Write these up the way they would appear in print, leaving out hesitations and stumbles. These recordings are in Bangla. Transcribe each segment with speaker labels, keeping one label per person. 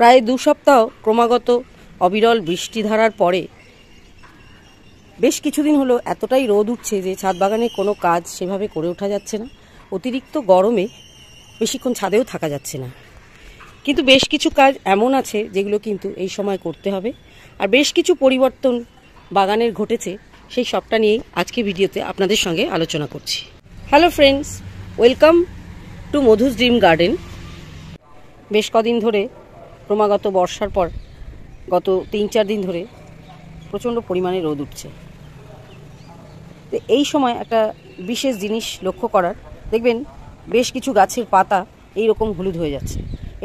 Speaker 1: প্রায় 2 সপ্তাহ ক্রমাগত অবিরল বৃষ্টিধারার পরে বেশ কিছুদিন হলো এতটাই রোদ উঠছে যে ছাদ বাগানে কোনো কাজ সেভাবে করে ওঠা যাচ্ছে না। অতিরিক্ত গরমে বেশিক্ষণ ছাদেও থাকা যাচ্ছে না। কিন্তু বেশ কিছু কাজ এমন আছে যেগুলো কিন্তু এই সময় করতে হবে, আর বেশ কিছু পরিবর্তন বাগানের ঘটেছে, সেই সবটা নিয়েই আজকে ভিডিওতে আপনাদের সঙ্গে আলোচনা করছি। Hello friends, welcome to Madhu's dream garden. বেশ কদিন ধরে ক্রমাগত বর্ষার পর গত 3-4 দিন ধরে প্রচণ্ড পরিমাণে রোদ উঠছে। তো এই সময় একটা বিশেষ জিনিস লক্ষ্য করার, দেখবেন বেশ কিছু গাছের পাতা এইরকম হলুদ হয়ে যাচ্ছে।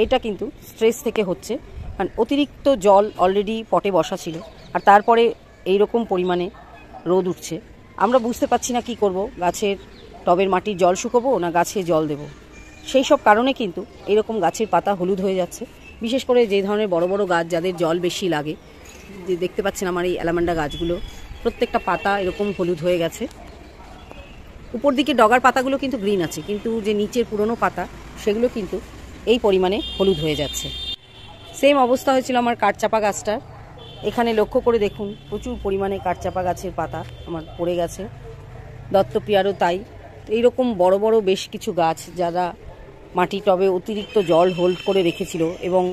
Speaker 1: এটা কিন্তু স্ট্রেস থেকে হচ্ছে, কারণ অতিরিক্ত জল অলরেডি পটে বসা ছিল, আর তারপরে এইরকম পরিমাণে রোদ উঠছে। আমরা বুঝতে পারছি না কি করব, গাছের টবের মাটির জল শুকোবো না গাছে জল দেব। সেই সব কারণে কিন্তু এরকম গাছের পাতা হলুদ হয়ে যাচ্ছে। বিশেষ করে যে ধরনের বড় বড় গাছ যাদের জল বেশি লাগে, যে দেখতে পাচ্ছেন আমার এই অ্যালামান্ডা গাছগুলো, প্রত্যেকটা পাতা এরকম হলুদ হয়ে গেছে। উপর দিকে ডগার পাতাগুলো কিন্তু গ্রিন আছে, কিন্তু যে নিচের পুরনো পাতা সেগুলো কিন্তু এই পরিমাণে হলুদ হয়ে যাচ্ছে। সেম অবস্থা হয়েছিল আমার কাঠচাপা গাছটার। এখানে লক্ষ্য করে দেখুন প্রচুর পরিমাণে কাঠচাপা গাছের পাতা আমার পড়ে গেছে। দত্তপিয়ারও তাই। এইরকম বড় বড় বেশ কিছু গাছ যারা মাটি টবে অতিরিক্ত জল হোল্ড করে রেখেছিল, এবং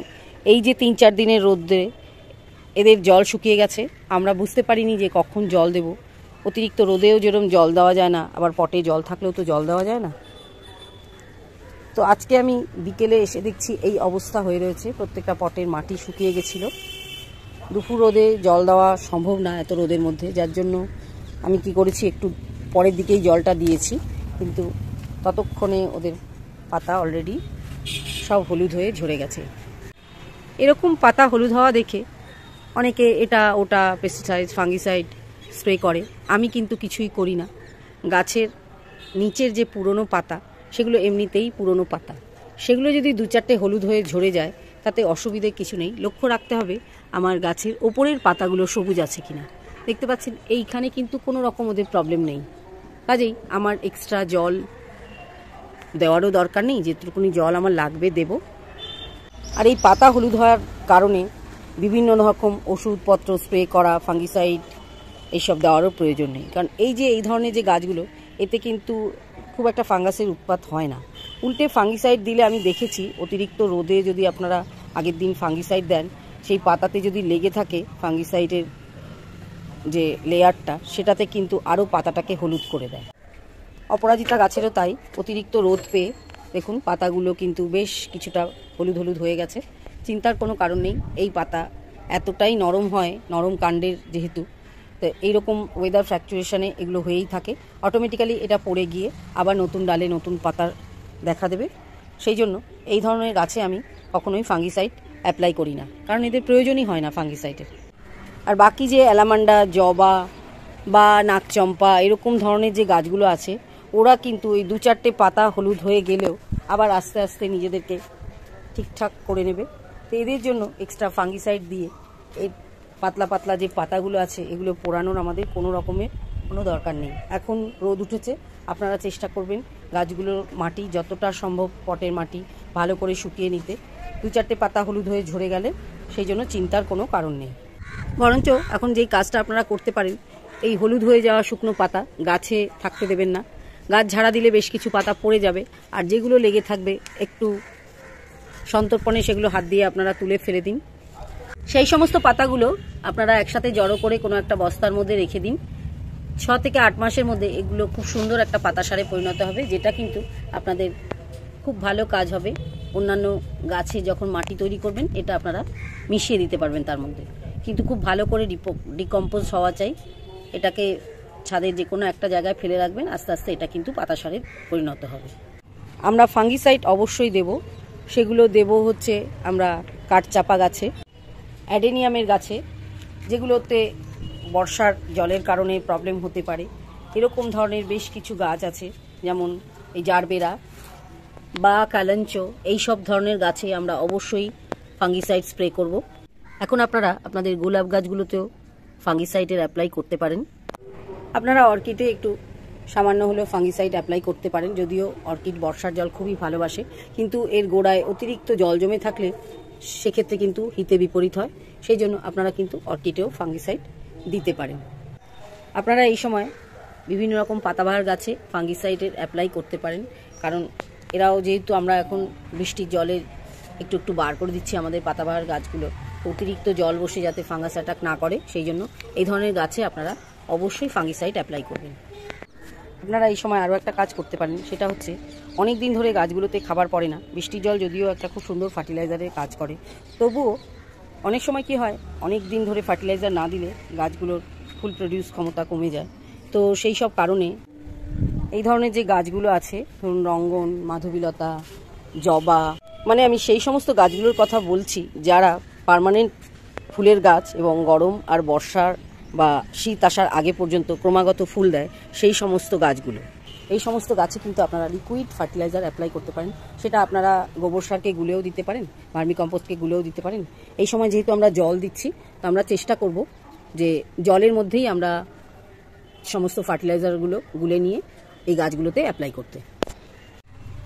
Speaker 1: এই যে 3-4 দিনের রোদে এদের জল শুকিয়ে গেছে। আমরা বুঝতে পারিনি যে কখন জল দেব। অতিরিক্ত রোদেও যেরকম জল দেওয়া যায় না, আবার পটে জল থাকলেও তো জল দেওয়া যায় না। তো আজকে আমি বিকেলে এসে দেখছি এই অবস্থা হয়ে রয়েছে। প্রত্যেকটা পটের মাটি শুকিয়ে গেছিলো। দুপুর রোদে জল দেওয়া সম্ভব না এত রোদের মধ্যে, যার জন্য আমি কি করেছি, একটু পরের দিকেই জলটা দিয়েছি, কিন্তু ততক্ষণে ওদের পাতা অলরেডি সব হলুদ হয়ে ঝরে গেছে। এরকম পাতা হলুদ হওয়া দেখে অনেকে এটা ওটা পেস্টিসাইড ফাঙ্গিসাইড স্প্রে করে। আমি কিন্তু কিছুই করি না। গাছের নিচের যে পুরনো পাতা সেগুলো এমনিতেই পুরনো পাতা, সেগুলো যদি 2-4টে হলুদ হয়ে ঝরে যায় তাতে অসুবিধে কিছু নেই। লক্ষ্য রাখতে হবে আমার গাছের ওপরের পাতাগুলো সবুজ আছে কিনা। দেখতে পাচ্ছেন এইখানে কিন্তু কোনো রকম ওদের প্রবলেম নেই, কাজেই আমার এক্সট্রা জল দেওয়ারও দরকার নেই। যেটুকুনি জল আমার লাগবে দেব। আর এই পাতা হলুদ হওয়ার কারণে বিভিন্ন রকম ওষুধপত্র স্প্রে করা, ফাঙ্গিসাইড এইসব দেওয়ারও প্রয়োজন নেই, কারণ এই ধরনের যে গাছগুলো এতে কিন্তু খুব একটা ফাঙ্গাসের উৎপাত হয় না। উল্টে ফাঙ্গিসাইড দিলে আমি দেখেছি, অতিরিক্ত রোদে যদি আপনারা আগের দিন ফাঙ্গিসাইড দেন, সেই পাতাতে যদি লেগে থাকে ফাঙ্গিসাইডের যে লেয়ারটা, সেটাতে কিন্তু আরও পাতাটাকে হলুদ করে দেয়। অপরাজিতা গাছেরও তাই। অতিরিক্ত রোদ পেয়ে দেখুন পাতাগুলো কিন্তু বেশ কিছুটা হলুদ হলুদ হয়ে গেছে। চিন্তার কোনো কারণ নেই, এই পাতা এতটাই নরম হয়, নরম কাণ্ডের যেহেতু, তো এইরকম ওয়েদার ফ্ল্যাকচুয়েশনে এগুলো হয়েই থাকে। অটোমেটিক্যালি এটা পড়ে গিয়ে আবার নতুন ডালে নতুন পাতার দেখা দেবে। সেই জন্য এই ধরনের গাছে আমি কখনোই ফাঙ্গিসাইড অ্যাপ্লাই করি না, কারণ এদের প্রয়োজনই হয় না ফাঙ্গিসাইডের। আর বাকি যে অ্যালামান্ডা, জবা বা নাকচম্পা এরকম ধরনের যে গাছগুলো আছে, ওরা কিন্তু এই 2-4টে পাতা হলুদ হয়ে গেলেও আবার আস্তে আস্তে নিজেদেরকে ঠিকঠাক করে নেবে। তো এদের জন্য এক্সট্রা ফাঙ্গিসাইড দিয়ে এই পাতলা পাতলা যে পাতাগুলো আছে এগুলো পোড়ানোর আমাদের কোনো রকমের কোনো দরকার নেই। এখন রোদ উঠেছে, আপনারা চেষ্টা করবেন গাছগুলোর মাটি যতটা সম্ভব পটের মাটি ভালো করে শুকিয়ে নিতে। 2-4টে পাতা হলুদ হয়ে ঝরে গেলে সেই জন্য চিন্তার কোনো কারণ নেই। বরঞ্চ এখন যেই কাজটা আপনারা করতে পারেন, এই হলুদ হয়ে যাওয়া শুকনো পাতা গাছে থাকতে দেবেন না। গাছ ঝাড়া দিলে বেশ কিছু পাতা পড়ে যাবে, আর যেগুলো লেগে থাকবে একটু সন্তর্পণে সেগুলো হাত দিয়ে আপনারা তুলে ফেলে দিন। সেই সমস্ত পাতাগুলো আপনারা একসাথে জড়ো করে কোনো একটা বস্তার মধ্যে রেখে দিন। 6 থেকে 8 মাসের মধ্যে এগুলো খুব সুন্দর একটা পাতা সারে পরিণত হবে, যেটা কিন্তু আপনাদের খুব ভালো কাজ হবে। অন্যান্য গাছে যখন মাটি তৈরি করবেন এটা আপনারা মিশিয়ে দিতে পারবেন তার মধ্যে, কিন্তু খুব ভালো করে ডিকম্পোজ হওয়া চাই। এটাকে ছাদের যে কোনো একটা জায়গায় ফেলে রাখবেন, আস্তে আস্তে এটা কিন্তু পাতা সারে পরিণত হবে। আমরা ফাঙ্গিসাইড অবশ্যই দেব। সেগুলো দেব হচ্ছে আমরা কাঠচাপা গাছে, অ্যাডেনিয়ামের গাছে, যেগুলোতে বর্ষার জলের কারণে প্রবলেম হতে পারে। এরকম ধরনের বেশ কিছু গাছ আছে, যেমন এই জারবেরা বা কালাঞ্চো, এই সব ধরনের গাছে আমরা অবশ্যই ফাঙ্গিসাইড স্প্রে করব। এখন আপনারা আপনাদের গোলাপ গাছগুলোতেও ফাঙ্গিসাইডের অ্যাপ্লাই করতে পারেন। আপনারা অর্কিডে একটু সামান্য হলেও ফাঙ্গিসাইড অ্যাপ্লাই করতে পারেন, যদিও অর্কিড বর্ষার জল খুবই ভালোবাসে, কিন্তু এর গোড়ায় অতিরিক্ত জল জমে থাকলে সেক্ষেত্রে কিন্তু হিতে বিপরীত হয়। সেই জন্য আপনারা কিন্তু অর্কিডেও ফাঙ্গিসাইড দিতে পারেন। আপনারা এই সময় বিভিন্ন রকম পাতাবাহার গাছে ফাঙ্গিসাইডের অ্যাপ্লাই করতে পারেন, কারণ এরাও যেহেতু আমরা এখন বৃষ্টির জলে একটু একটু বার করে দিচ্ছি আমাদের পাতাবাহার গাছগুলো, অতিরিক্ত জল বসে যাতে ফাঙ্গাস অ্যাটাক না করে, সেই জন্য এই ধরনের গাছে আপনারা অবশ্যই ফাঙ্গিসাইড অ্যাপ্লাই করবেন। আপনারা এই সময় আরও একটা কাজ করতে পারেন, সেটা হচ্ছে অনেক দিন ধরে গাছগুলোতে খাবার পড়ে না। বৃষ্টির জল যদিও একটা খুব সুন্দর ফার্টিলাইজারের কাজ করে, তবুও অনেক সময় কি হয়, অনেক দিন ধরে ফার্টিলাইজার না দিলে গাছগুলোর ফুল প্রডিউস ক্ষমতা কমে যায়। তো সেই সব কারণে এই ধরনের যে গাছগুলো আছে, ধরুন রঙ্গন, মাধবীলতা, জবা, মানে আমি সেই সমস্ত গাছগুলোর কথা বলছি যারা পার্মানেন্ট ফুলের গাছ এবং গরম আর বর্ষার বা শীত আসার আগে পর্যন্ত ক্রমাগত ফুল দেয়, সেই সমস্ত গাছগুলো। এই সমস্ত গাছে কিন্তু আপনারা লিকুইড ফার্টিলাইজার অ্যাপ্লাই করতে পারেন। সেটা আপনারা গোবর সারকে গুলেও দিতে পারেন, ভার্মি কম্পোস্টকে গুলেও দিতে পারেন। এই সময় যেহেতু আমরা জল দিচ্ছি, তো আমরা চেষ্টা করব যে জলের মধ্যেই আমরা সমস্ত ফার্টিলাইজারগুলো গুলে নিয়ে এই গাছগুলোতে অ্যাপ্লাই করতে।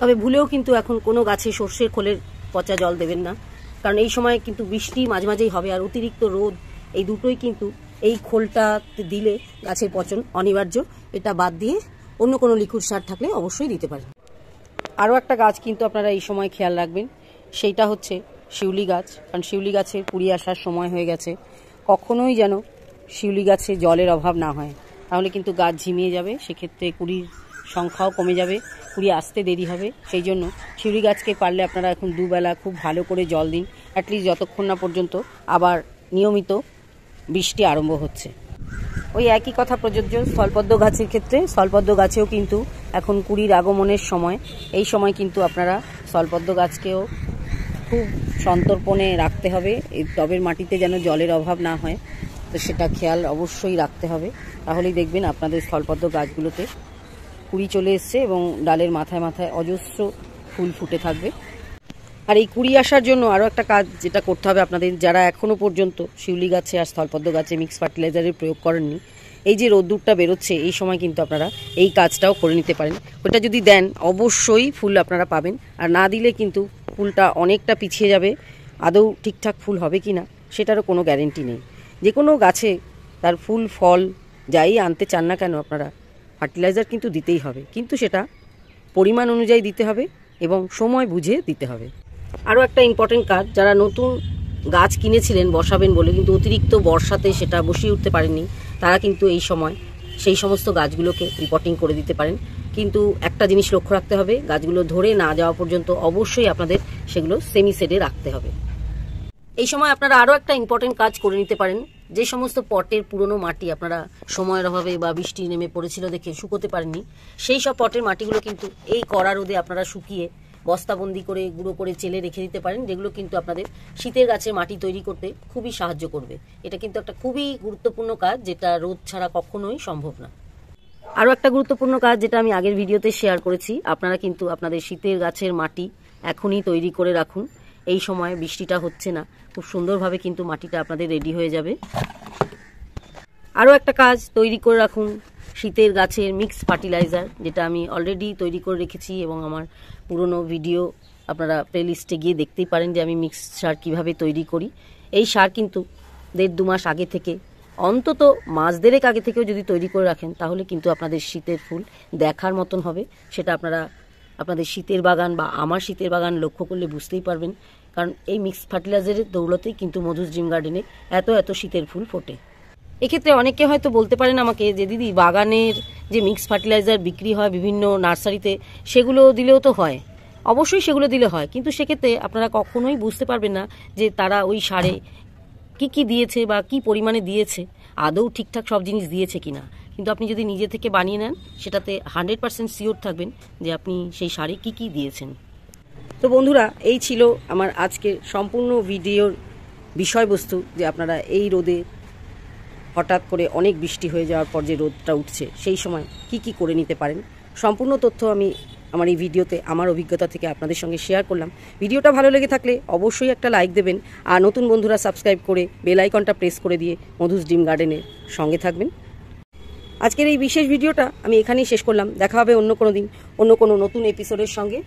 Speaker 1: তবে ভুলেও কিন্তু এখন কোনো গাছে সর্ষের খোলের পচা জল দেবেন না, কারণ এই সময় কিন্তু বৃষ্টি মাঝে মাঝেই হবে আর অতিরিক্ত রোদ, এই দুটোই কিন্তু এই খোলটাতে দিলে গাছের পচন অনিবার্য। এটা বাদ দিয়ে অন্য কোনো লিকুইড সার থাকলে অবশ্যই দিতে পারেন। আরও একটা গাছ কিন্তু আপনারা এই সময় খেয়াল রাখবেন, সেইটা হচ্ছে শিউলি গাছ। কারণ শিউলি গাছের কুড়ি আসার সময় হয়ে গেছে। কখনোই যেন শিউলি গাছে জলের অভাব না হয়, তাহলে কিন্তু গাছ ঝিমিয়ে যাবে, সেক্ষেত্রে কুড়ির সংখ্যাও কমে যাবে, কুড়ি আসতে দেরি হবে। সেই জন্য শিউলি গাছকে পারলে আপনারা এখন দুবেলা খুব ভালো করে জল দিন, অ্যাটলিস্ট যতক্ষণ না পর্যন্ত আবার নিয়মিত বৃষ্টি আরম্ভ হচ্ছে। ওই একই কথা প্রযোজ্য স্থলপদ্ম গাছের ক্ষেত্রে। স্থলপদ্ম গাছেও কিন্তু এখন কুড়ির আগমনের সময়। এই সময় কিন্তু আপনারা স্থলপদ্ম গাছকেও খুব সন্তর্পণে রাখতে হবে, এই টবের মাটিতে যেন জলের অভাব না হয়, তো সেটা খেয়াল অবশ্যই রাখতে হবে। তাহলেই দেখবেন আপনাদের স্থলপদ্ম গাছগুলোতে কুড়ি চলে এসছে এবং ডালের মাথায় মাথায় অজস্র ফুল ফুটে থাকবে। আর এই কুড়ি আসার জন্য আরও একটা কাজ যেটা করতে হবে আপনাদের, যারা এখনও পর্যন্ত শিউলি গাছে আর স্থলপদ্ম গাছে মিক্স ফার্টিলাইজারের প্রয়োগ করেননি, এই যে রোদ্দুরটা বেরোচ্ছে এই সময় কিন্তু আপনারা এই কাজটাও করে নিতে পারেন। ওটা যদি দেন অবশ্যই ফুল আপনারা পাবেন, আর না দিলে কিন্তু ফুলটা অনেকটা পিছিয়ে যাবে। আদৌ ঠিকঠাক ফুল হবে কি না সেটারও কোনো গ্যারেন্টি নেই। যে কোনো গাছে তার ফুল ফল যাই আনতে চান না কেন আপনারা ফার্টিলাইজার কিন্তু দিতেই হবে, কিন্তু সেটা পরিমাণ অনুযায়ী দিতে হবে এবং সময় বুঝে দিতে হবে। আরও একটা ইম্পর্টেন্ট কাজ, যারা নতুন গাছ কিনেছিলেন বসাবেন বলে কিন্তু অতিরিক্ত বর্ষাতে সেটা বসিয়ে উঠতে পারেননি, তারা কিন্তু এই সময় সেই সমস্ত গাছগুলোকে রিপোর্টিং করে দিতে পারেন। কিন্তু একটা জিনিস লক্ষ্য রাখতে হবে, গাছগুলো ধরে না যাওয়া পর্যন্ত অবশ্যই আপনাদের সেগুলো সেমি শেডে রাখতে হবে। এই সময় আপনারা আরও একটা ইম্পর্টেন্ট কাজ করে নিতে পারেন, যে সমস্ত পটের পুরনো মাটি আপনারা সময়ের অভাবে বা বৃষ্টি নেমে পড়েছিল দেখে শুকোতে পারেননি, সেই সব পটের মাটিগুলো কিন্তু এই কড়া রোদে আপনারা শুকিয়ে বস্তাবন্দি করে গুঁড়ো করে চেলে রেখে দিতে পারেন, যেগুলো কিন্তু আপনাদের শীতের গাছে মাটি তৈরি করতে খুবই সাহায্য করবে। এটা কিন্তু একটা খুবই গুরুত্বপূর্ণ কাজ, যেটা রোদ ছাড়া কখনোই সম্ভব না। আরও একটা গুরুত্বপূর্ণ কাজ যেটা আমি আগের ভিডিওতে শেয়ার করেছি, আপনারা কিন্তু আপনাদের শীতের গাছের মাটি এখনই তৈরি করে রাখুন। এই সময় বৃষ্টিটা হচ্ছে না, খুব সুন্দরভাবে কিন্তু মাটিটা আপনাদের রেডি হয়ে যাবে। আরও একটা কাজ, তৈরি করে রাখুন শীতের গাছের মিক্স ফার্টিলাইজার, যেটা আমি অলরেডি তৈরি করে রেখেছি এবং আমার পুরনো ভিডিও আপনারা প্লেলিস্টে গিয়ে দেখতেই পারেন যে আমি মিক্স সার কীভাবে তৈরি করি। এই সার কিন্তু 1.5-2 মাস আগে থেকে, অন্তত মাস দেড়েক আগে থেকেও যদি তৈরি করে রাখেন, তাহলে কিন্তু আপনাদের শীতের ফুল দেখার মতন হবে। সেটা আপনারা আপনাদের শীতের বাগান বা আমার শীতের বাগান লক্ষ্য করলে বুঝতেই পারবেন, কারণ এই মিক্স ফার্টিলাইজারের দৌলতেই কিন্তু মধুস ড্রিম গার্ডেনে এত এত শীতের ফুল ফোটে। এক্ষেত্রে অনেকে হয়তো বলতে পারেন আমাকে যে দিদি, বাগানের যে মিক্স ফার্টিলাইজার বিক্রি হয় বিভিন্ন নার্সারিতে, সেগুলো দিলেও তো হয়। অবশ্যই সেগুলো দিলে হয়, কিন্তু সেক্ষেত্রে আপনারা কখনোই বুঝতে পারবেন না যে তারা ওই সারে কি কি দিয়েছে বা কি পরিমাণে দিয়েছে, আদৌ ঠিকঠাক সব জিনিস দিয়েছে কিনা। কিন্তু আপনি যদি নিজে থেকে বানিয়ে নেন, সেটাতে 100% শিওর থাকবেন যে আপনি সেই সারে কি কি দিয়েছেন। তো বন্ধুরা, এই ছিল আমার আজকের সম্পূর্ণ ভিডিওর বিষয়বস্তু, যে আপনারা এই রোদে হঠাৎ করে অনেক বৃষ্টি হয়ে যাওয়ার পর যে রোদটা উঠছে, সেই সময় কি কি করে নিতে পারেন। সম্পূর্ণ তথ্য আমি আমার এই ভিডিওতে আমার অভিজ্ঞতা থেকে আপনাদের সঙ্গে শেয়ার করলাম। ভিডিওটা ভালো লেগে থাকলে অবশ্যই একটা লাইক দেবেন, আর নতুন বন্ধুরা সাবস্ক্রাইব করে বেল আইকনটা প্রেস করে দিয়ে মধুস ড্রিম গার্ডেনের সঙ্গে থাকবেন। আজকের এই বিশেষ ভিডিওটা আমি এখানেই শেষ করলাম। দেখা হবে অন্য কোনো দিন অন্য কোনো নতুন এপিসোডের সঙ্গে।